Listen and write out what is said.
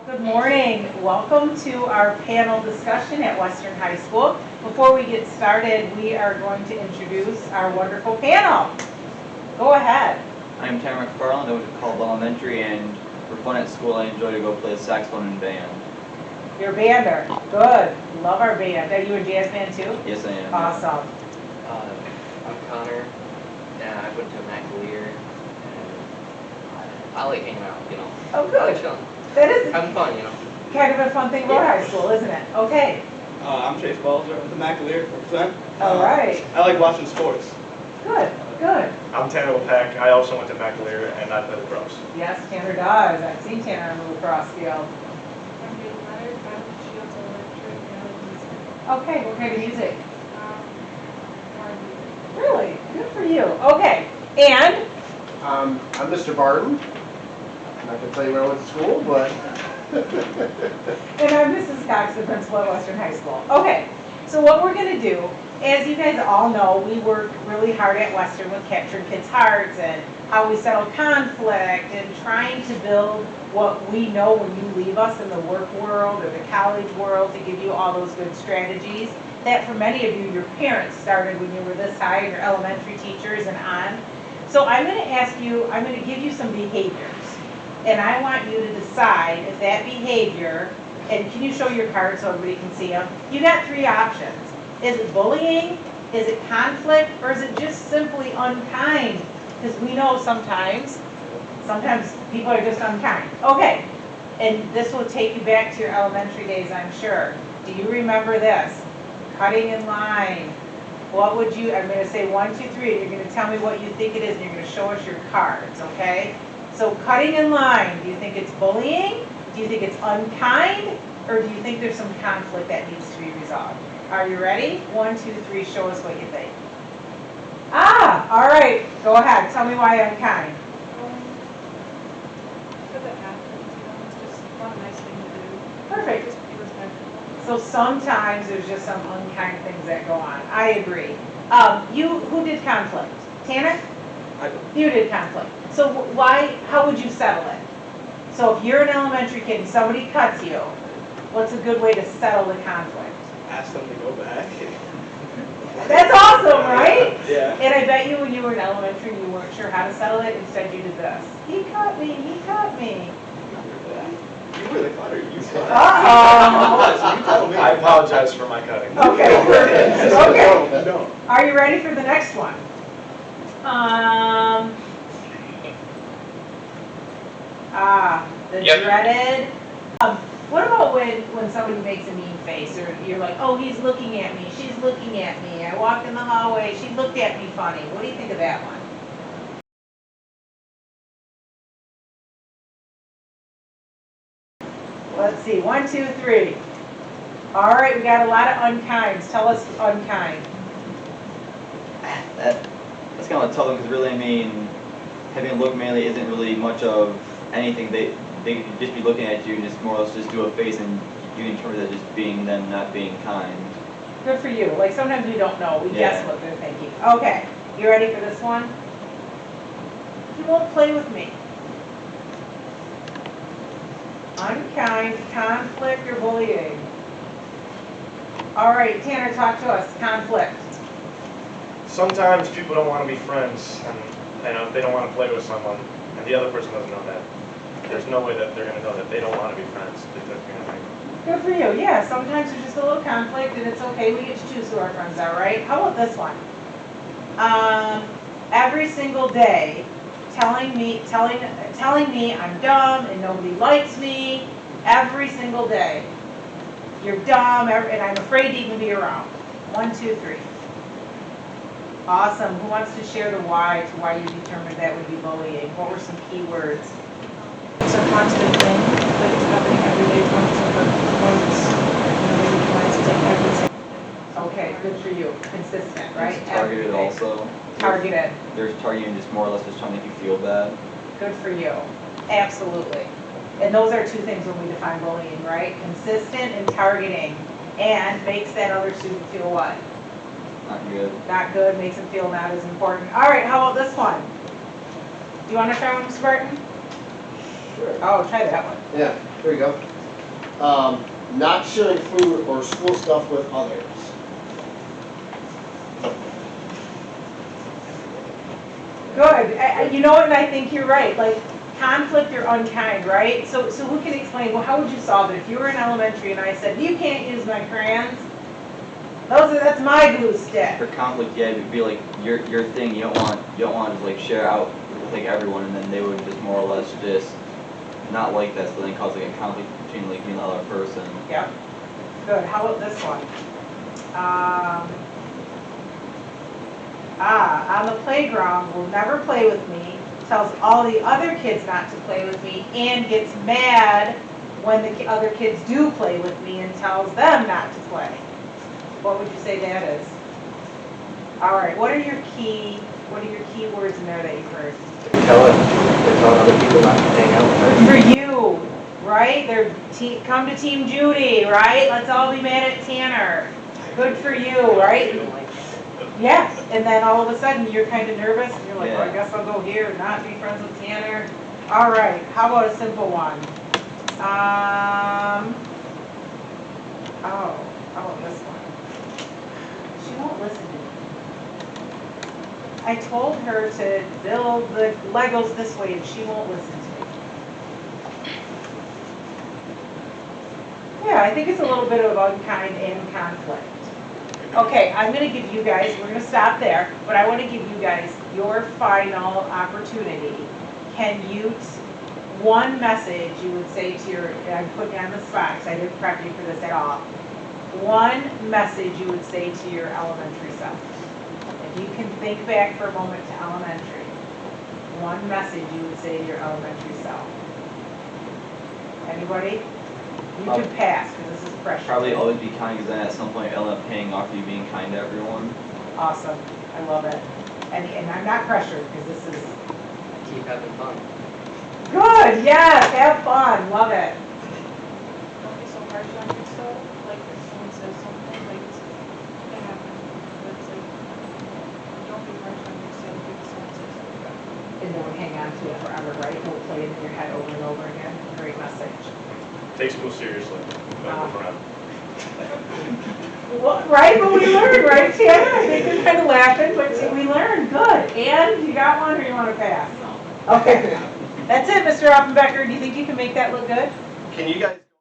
Good morning. Welcome to our panel discussion at Western High School. Before we get started, we are going to introduce our wonderful panel. Go ahead. I'm Tanner McFarland. I went to Caldwell Elementary, and for fun at school, I enjoy to go play the saxophone in band. You're a bander. Good. Love our band. Are you a jazz band too? Yes, I am. Awesome. I'm Connor, and I went to McAleer, and I like hanging out, you know. Oh, I like good. chilling. That is Having fun, you know. kind of a fun thing about high school, isn't it? Okay. I'm Chase Balzer with the McAleer, represent. All right. I like watching sports. Good. Good. I'm Tanner LePeck. I also went to McAleer and I play lacrosse. Yes, Tanner does. I've seen Tanner on the lacrosse field. I'm Jayden. Okay. What kind of music? R&B. Really? Good for you. Okay. And I'm Mr.Barton. I'm not going to tell you where I went to school, but... And I'm Mrs.Cox, the principal at Western High School. Okay, so what we're going to do, as you guys all know, we work really hard at Western with capturing kids' hearts and how we settle conflict and trying to build what we know when you leave us in the work world or the college world to give you all those good strategies that for many of you, your parents started when you were this high and your elementary teachers and on. So I'm going to ask you, I'm going to give you some behaviors. And I want you to decide if that behavior, and can you show your card so everybody can see them? You got three options. Is it bullying? Is it conflict? Or is it just simply unkind? Because we know sometimes people are just unkind. Okay, and this will take you back to your elementary days, I'm sure. Do you remember this? Cutting in line. What would you, I'm going to say 1, 2, 3, and you're going to tell me what you think it is, and you're going to show us your cards, okay? So cutting in line, do you think it's bullying? Do you think it's unkind? Or do you think there's some conflict that needs to be resolved? Are you ready? 1, 2, 3, show us what you think. Ah, all right, go ahead. Tell me why unkind. For the athletes, you know, it's just not a nice thing to do. Perfect. Just be respectful. So sometimes there's just some unkind things that go on. I agree. Who did conflict? Tanner? I do. You did conflict. So how would you settle it? So if you're an elementary kid and somebody cuts you, what's a good way to settle the conflict? Ask them to go back. That's awesome, right? Yeah. And I bet you when you were in elementary you weren't sure how to settle it, instead you did this. He cut me, he cut me. You were the cutter. You said Uh-oh. You told me. I apologize for my cutting. Okay, perfect. Okay. No. Are you ready for the next one? The Yep. dreaded. What about when somebody makes a mean face, or you're like, oh, he's looking at me, she's looking at me, I walked in the hallway, she looked at me funny. What do you think of that one? Let's see, 1, 2, 3. All right, we got a lot of unkinds. Tell us unkind. That's kind of a tough one because really, I mean, having a look manly isn't really much of anything. They could just be looking at you and just more or less just do a face, and you interpret that just being them not being kind. Good for you. Like sometimes we don't know. We Yeah. guess what they're thinking. Okay, you ready for this one? He won't play with me. Unkind, conflict, or bullying. All right, Tanner, talk to us. Conflict. Sometimes people don't want to be friends, and they don't want to play with someone, and the other person doesn't know that. There's no way that they're going to know that they don't want to be friends. Good for you. Yeah, sometimes there's just a little conflict, and it's okay. We get to choose who our friends are, right? How about this one? Every single day, telling me I'm dumb and nobody likes me. Every single day, you're dumb, and I'm afraid to even be around. 1, 2, 3. Awesome. Who wants to share the why to why you determined that would be bullying? What were some key words? It's a constant thing, but it's happening every day, 24 hours. Maybe twice, it's like every single day. Okay, good for you. Consistent, right? It's targeted Every day. also. Targeted. There's targeting just more or less just trying to make you feel bad. Good for you. Absolutely. And those are two things when we define bullying, right? Consistent and targeting. And makes that other student feel what? Not good. Not good, makes them feel not as important. All right, how about this one? Do you want to try one, Mr. Barton? Sure. Oh, try that one. Yeah, here you go. Not sharing food or school stuff with others. Good. You know what, and I think you're right, like, conflict or unkind, right? So who can explain, well, how would you solve it? If you were in elementary and I said, you can't use my crayons, that's my glue stick. For conflict, yeah, it'd be like your thing. You don't want to like share out with like everyone, and then they would just more or less just not like that, so then it causes like a conflict between like me and the other person. Yep. Good. How about this one? On the playground, will never play with me, tells all the other kids not to play with me, and gets mad when the other kids do play with me and tells them not to play. What would you say that is? All right. What are your key words in there that you've heard? Tell other people not to hang out with For you, right? Come to Team Judy, right? Let's all be mad at Tanner. Good for you, right? Yes, and then all of a sudden you're kind of nervous and you're like, well, I guess I'll go here and not be friends with Tanner. All right, how about a simple one? How about this one? She won't listen to me. I told her to build the Legos this way and she won't listen to me. Yeah, I think it's a little bit of unkind and conflict. Okay, I'm going to give you guys, we're going to stop there, but I want to give you guys your final opportunity. Can you, one message you would say to your, I'm putting you on the spot because I didn't prep you for this at all. One message you would say to your elementary self. If you can think back for a moment to elementary, one message you would say to your elementary self. Anybody? You could pass, because this is precious. Probably always be kind, because then at some point it'll end up paying off you being kind to everyone. Awesome. I love it. And I'm not pressured, because this is Keep having fun. good. Yes, have fun. Love it. Don't be so harsh on yourself, like if someone says something, like it happened, but it's like, don't be harsh on yourself if someone says something. And don't hang on to it forever, right? Don't play it in your head over and over again. Great message. Take school seriously. Don't move around. Well, right, but we learned, right, Tanner? I think you're kind of laughing, but we learned. Good. And you got one, or you want to pass? Okay. That's it, Mr. Offenbecker. Do you think you can make that look good? Can you guys